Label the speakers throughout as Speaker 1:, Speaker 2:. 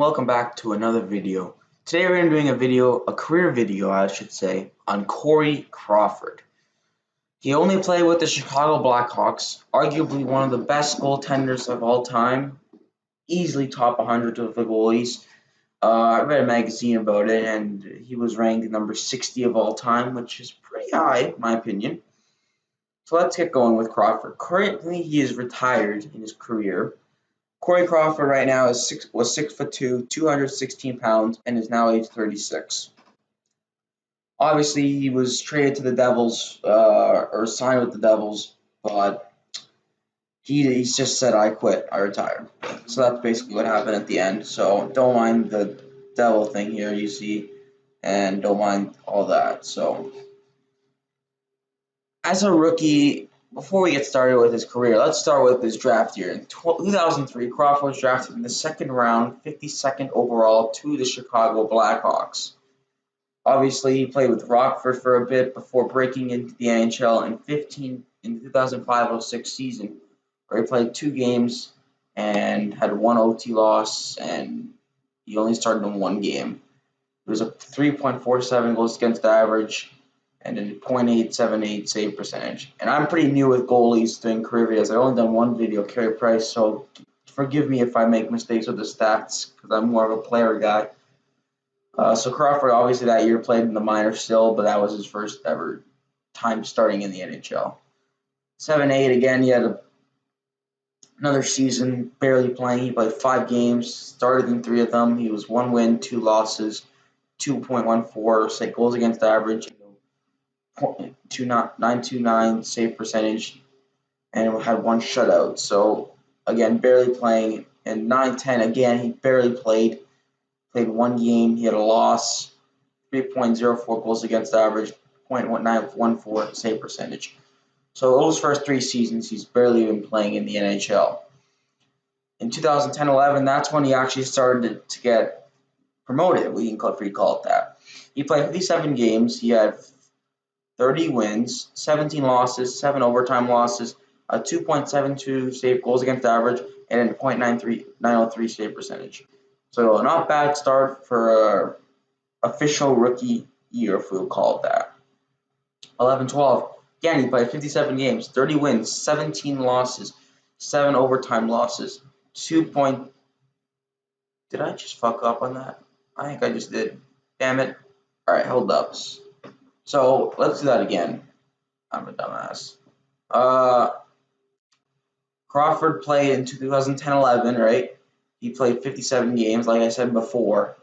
Speaker 1: welcome back to another video. Today we're going to be doing a career video I should say, on Corey Crawford. He only played with the Chicago Blackhawks, arguably one of the best goaltenders of all time, easily top 100 of the goalies. I read a magazine about it and he was ranked number 60 of all time, which is pretty high in my opinion. So let's get going with Crawford. Currently he is retired in his career. Corey Crawford right now was 6'2", 216 pounds, and is now age 36. Obviously, he was traded to the Devils, or signed with the Devils, but he's just said, "I quit, I retired." So that's basically what happened at the end. So don't mind the Devil thing here, you see, and don't mind all that. So as a rookie, before we get started with his career, let's start with his draft year. In 2003, Crawford was drafted in the second round, 52nd overall, to the Chicago Blackhawks. Obviously, he played with Rockford for a bit before breaking into the NHL in the 2005-06 season, where he played 2 games and had 1 OT loss, and he only started in 1 game. It was a 3.47 goals against average and a .878 save percentage. And I'm pretty new with goalies doing career videos. I've only done 1 video, Carey Price, so forgive me if I make mistakes with the stats because I'm more of a player guy. So Crawford, obviously that year played in the minors still, but that was his first ever time starting in the NHL. 7-8 again, he had another season barely playing. He played 5 games, started in 3 of them. He was 1 win, 2 losses, 2.14 goals against average, .929 save percentage, and had 1 shutout. So again, barely playing. And 9-10 again, he barely played. Played 1 game. He had a loss. 3.04 goals against average. .914 save percentage. So those first 3 seasons, he's barely been playing in the NHL. In 2010-11, that's when he actually started to get promoted. We can call it that. He played 57 games. He had 30 wins, 17 losses, 7 overtime losses, a 2.72 save goals against average, and a .903 save percentage. So not bad start for a official rookie year, if we'll call it that. 11-12, again, he played 57 games, 30 wins, 17 losses, 7 overtime losses, Did I just fuck up on that? I think I just did. Damn it. All right, hold up. So let's do that again. I'm a dumbass. Crawford played in 2010-11, right? He played 57 games, like I said before.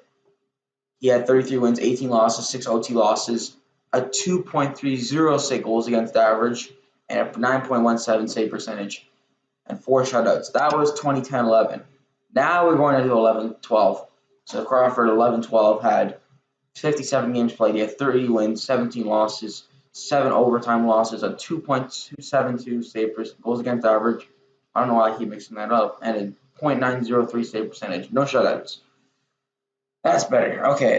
Speaker 1: He had 33 wins, 18 losses, 6 OT losses, a 2.30 save goals against average, and a 9.17 save percentage, and 4 shutouts. That was 2010-11. Now we're going to do 11-12. So Crawford 11-12 had 57 games played. He had 30 wins, 17 losses, 7 overtime losses, a 2.272 save goals against average. I don't know why I keep mixing that up, and a .903 save percentage. No shutouts. That's better. Okay.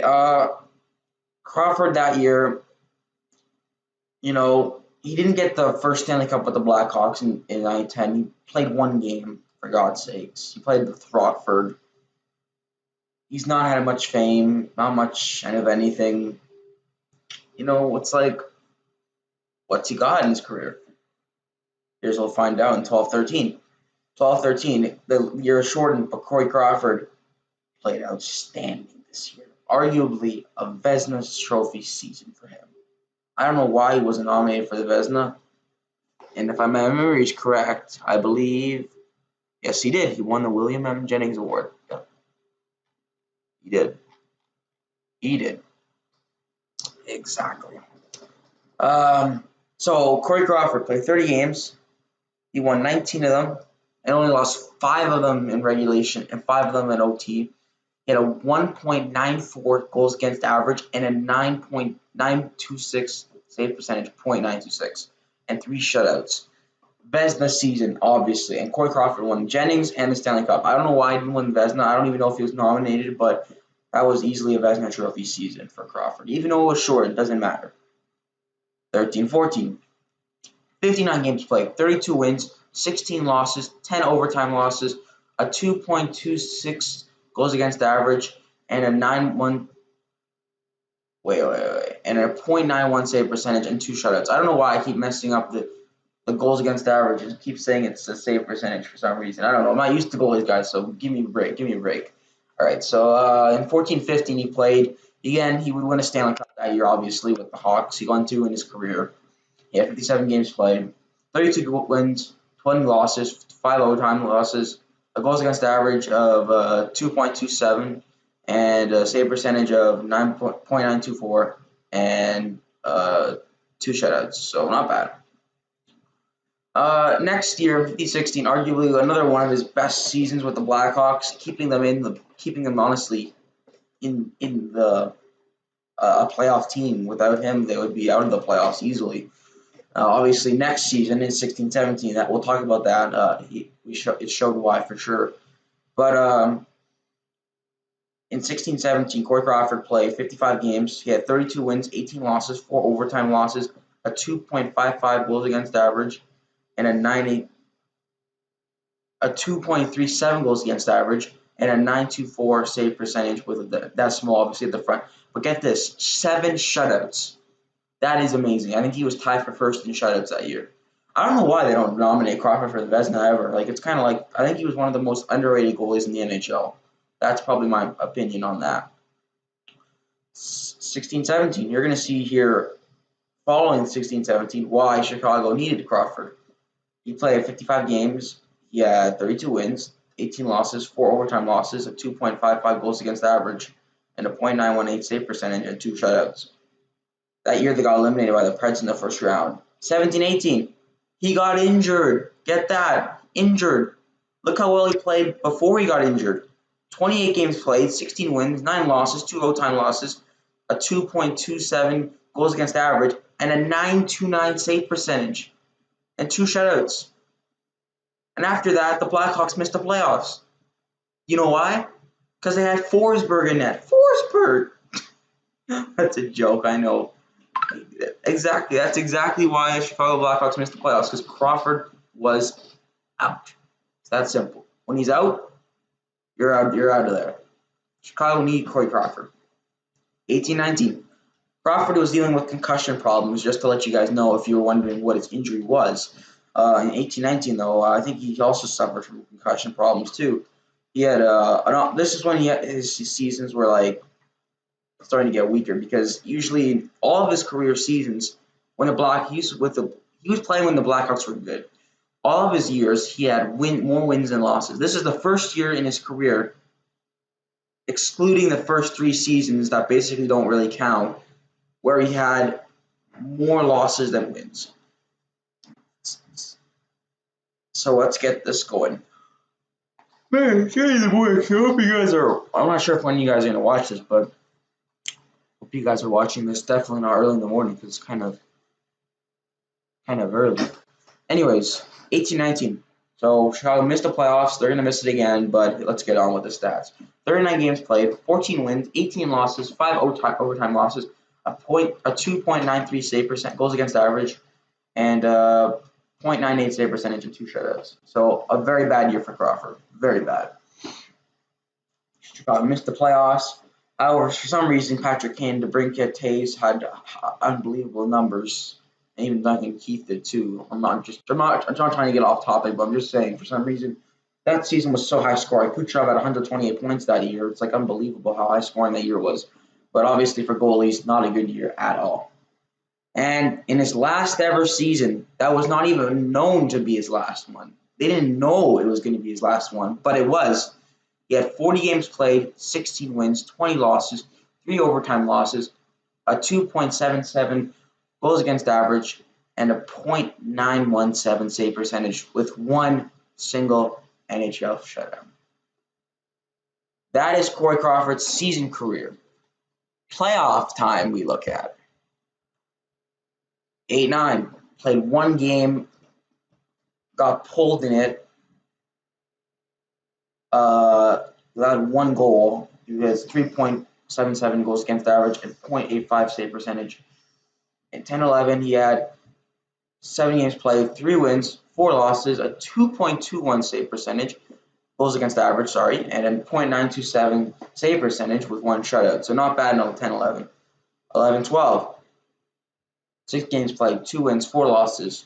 Speaker 1: Crawford that year, he didn't get the first Stanley Cup with the Blackhawks in 2010. He played 1 game, for God's sakes. He played with Rockford. He's not had much fame, not much of anything. It's like, what's he got in his career? Here's what we'll find out in 12-13. 12-13, the year is shortened, but Corey Crawford played outstanding this year. Arguably a Vezina Trophy season for him. I don't know why he wasn't nominated for the Vezina. And if my memory is correct, I believe, yes, he did. He won the William M. Jennings Award. Yeah. He did. Exactly. So Corey Crawford played 30 games. He won 19 of them and only lost 5 of them in regulation and 5 of them in OT. He had a 1.94 goals against average and a 9.926 save percentage, .926, and 3 shutouts. Vezina season, obviously, and Corey Crawford won Jennings and the Stanley Cup. I don't know why he didn't win Vezina. I don't even know if he was nominated, but that was easily a Vezina Trophy season for Crawford. Even though it was short, it doesn't matter. 13-14. 59 games played, 32 wins, 16 losses, 10 overtime losses, a 2.26 goals against average, and a 9-1 and a .91 save percentage and 2 shutouts. I don't know why I keep messing up the goals against average. I keep saying it's a save percentage for some reason. I don't know. I'm not used to goalies, guys, so give me a break. Give me a break. All right, so in 14-15 he played. Again, he would win a Stanley Cup that year, obviously, with the Hawks. He won 2 in his career. He had 57 games played, 32 wins, 20 losses, 5 overtime losses, a goals against average of 2.27, and a save percentage of 9.924, and 2 shutouts. So not bad. Next year, 15-16, arguably another one of his best seasons with the Blackhawks, keeping them honestly in the a playoff team. Without him, they would be out of the playoffs easily. Obviously, next season in 16-17, that we'll talk about that. It showed why for sure. But in 16-17, Corey Crawford played 55 games. He had 32 wins, 18 losses, 4 overtime losses, a 2.55 goals against average, and a 2.37 goals against average, and a 9.24 save percentage with that small, obviously, at the front. But get this, 7 shutouts. That is amazing. I think he was tied for first in shutouts that year. I don't know why they don't nominate Crawford for the Vezina ever. Like, it's kind of like, I think he was one of the most underrated goalies in the NHL. That's probably my opinion on that. 16-17, you're going to see here, following 16-17, why Chicago needed Crawford. He played 55 games. He had 32 wins, 18 losses, 4 overtime losses, a 2.55 goals against average, and a .918 save percentage, and 2 shutouts. That year, they got eliminated by the Preds in the first round. 17-18, he got injured. Get that. Injured. Look how well he played before he got injured. 28 games played, 16 wins, 9 losses, 2 overtime losses, a 2.27 goals against average, and a 929 save percentage, and 2 shutouts. And after that, the Blackhawks missed the playoffs. You know why? Because they had Forsberg in net. Forsberg! That's a joke, I know. Exactly. That's exactly why the Chicago Blackhawks missed the playoffs, because Crawford was out. It's that simple. When he's out, you're out of there. Chicago need Corey Crawford. 18-19. Crawford was dealing with concussion problems, just to let you guys know if you were wondering what his injury was. In 18-19, though, I think he also suffered from concussion problems, too. He had this is when his seasons were like starting to get weaker, because usually all of his career seasons, when he was playing when the Blackhawks were good. All of his years, he had more wins than losses. This is the first year in his career, excluding the first 3 seasons that basically don't really count, where he had more losses than wins. So let's get this going. Man, it's getting the boys. I hope you guys are. I'm not sure if when you guys are gonna watch this, but hope you guys are watching this. Definitely not early in the morning, because it's kind of early. Anyways, 18-19. So Chicago missed the playoffs. They're gonna miss it again, but let's get on with the stats. 39 games played, 14 wins, 18 losses, 5 overtime losses, a 2.93 save percent goals against average, and .98 save percentage and 2 shutouts. So a very bad year for Crawford. Very bad. Chicago missed the playoffs. However, for some reason, Patrick Kane, DeBrincat, Taves had unbelievable numbers. And even Duncan Keith did too. I'm not trying to get off topic, but I'm just saying, for some reason, that season was so high scoring. Kucherov had 128 points that year. It's like unbelievable how high scoring that year was. But obviously for goalies, not a good year at all. And in his last ever season, that was not even known to be his last one. They didn't know it was going to be his last one, but it was. He had 40 games played, 16 wins, 20 losses, 3 overtime losses, a 2.77 goals against average, and a .917 save percentage with 1 single NHL shutout. That is Corey Crawford's season career. Playoff time we look at. 8-9, played 1 game, got pulled in it, allowed 1 goal. He has 3.77 goals against average and .85 save percentage. In 10-11, he had 7 games played, 3 wins, 4 losses, a 2.21 save percentage, goals against average, sorry, and a .927 save percentage with 1 shutout. So not bad in 10-11. 11-12. 6 games played, 2 wins, 4 losses,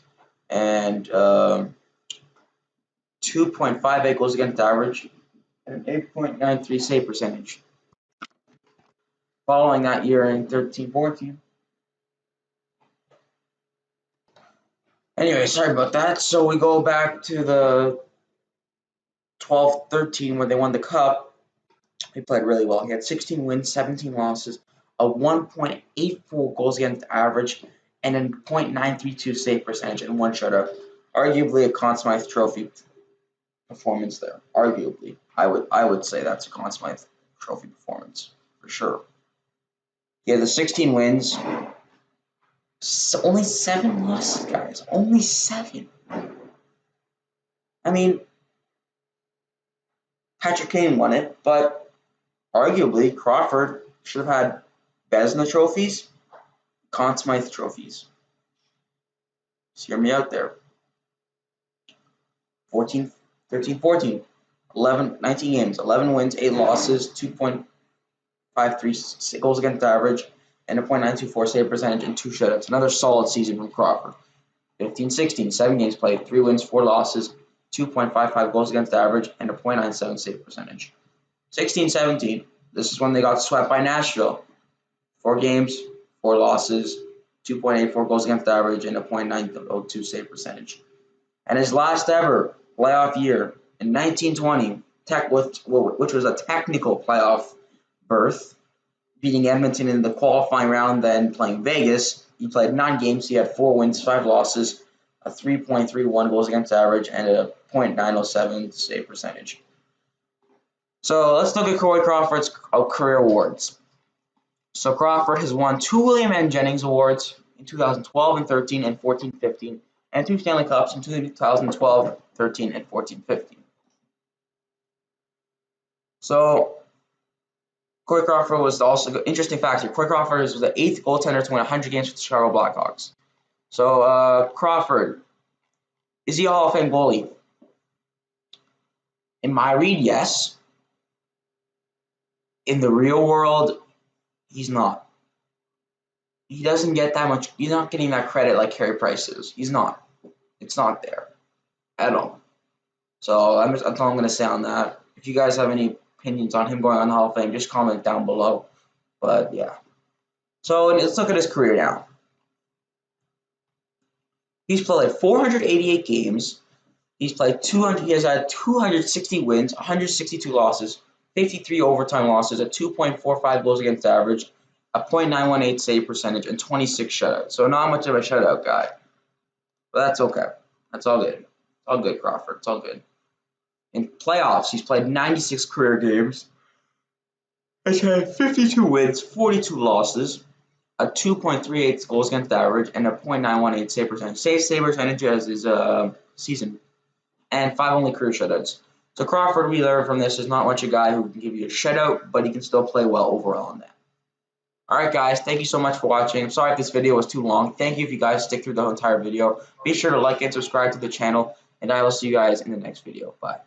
Speaker 1: and 2.58 goals against average, and an 8.93 save percentage. Following that year in 13-14. Anyway, sorry about that. So we go back to the 12-13 when they won the cup. He played really well. He had 16 wins, 17 losses, a 1.84 goals against average, and a .932 save percentage and 1 shutout. Arguably a Conn Smythe Trophy performance there. Arguably, I would say that's a Conn Smythe Trophy performance for sure. He had the 16 wins, only 7 losses, guys. Only 7. I mean, Patrick Kane won it, but arguably Crawford should have had Vezina trophies, Conn Smythe trophies. Just hear me out there. 13-14, 19 games, 11 wins, 8 losses, 2.53 goals against average, and a .924 save percentage and 2 shutouts. Another solid season from Crawford. 15-16, 7 games played, 3 wins, 4 losses, 2.55 goals against average, and a .97 save percentage. 16-17, this is when they got swept by Nashville. 4 games, 4 losses, 2.84 goals against average, and a .902 save percentage. And his last ever playoff year in 1920, which was a technical playoff berth, beating Edmonton in the qualifying round, then playing Vegas. He played 9 games. He had 4 wins, 5 losses, a 3.31 goals against average, and a .907 save percentage. So let's look at Corey Crawford's career awards. So Crawford has won 2 William N. Jennings Awards in 2012 and 13 and 14-15, and 2 Stanley Cups in 2012, 13, and 14-15. So Corey Crawford was also interesting fact here. Corey Crawford was the 8th goaltender to win 100 games for the Chicago Blackhawks. So Crawford, is he a Hall of Fame goalie? In my read, yes. In the real world, he's not. He doesn't get that much. He's not getting that credit like Carey Price is. He's not. It's not there at all. So that's all I'm going to say on that. If you guys have any opinions on him going on the Hall of Fame, just comment down below. But yeah. So let's look at his career now. He's played 488 games. He has had 260 wins, 162 losses, 53 overtime losses, a 2.45 goals against average, a .918 save percentage, and 26 shutouts. So not much of a shutout guy. But that's okay. That's all good. It's all good, Crawford. It's all good. In playoffs, he's played 96 career games. He's had 52 wins, 42 losses, a 2.38 goals against average, and a .918 save percentage. Save percentage as his season. And 5 only career shutouts. So Crawford, we learned from this, is not much a guy who can give you a shutout, but he can still play well overall in that. Alright guys, thank you so much for watching. I'm sorry if this video was too long. Thank you if you guys stick through the entire video. Be sure to like and subscribe to the channel, and I will see you guys in the next video. Bye.